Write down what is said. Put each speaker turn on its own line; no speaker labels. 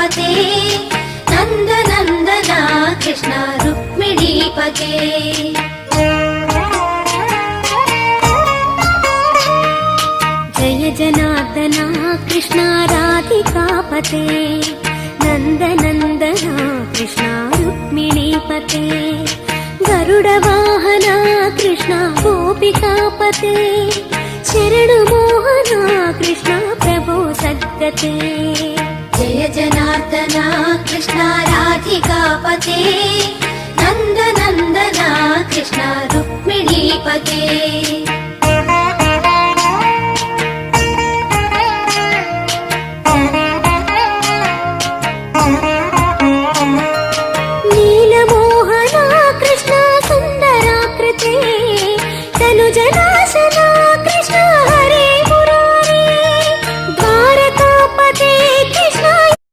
राधिकापते नन्दनन्दना कृष्ण रुक्मिणीपते जय जनार्दना कृष्ण राधिकापते नन्दनन्दना कृष्ण रुक्मिणीपते गरुडवाहना कृष्ण गोपिकापते शरणमोहना कृष्ण प्रभो सद्गते जय जनार्दना कृष्ण राधिकापते नन्दनन्दना कृष्ण रुक्मिणीपते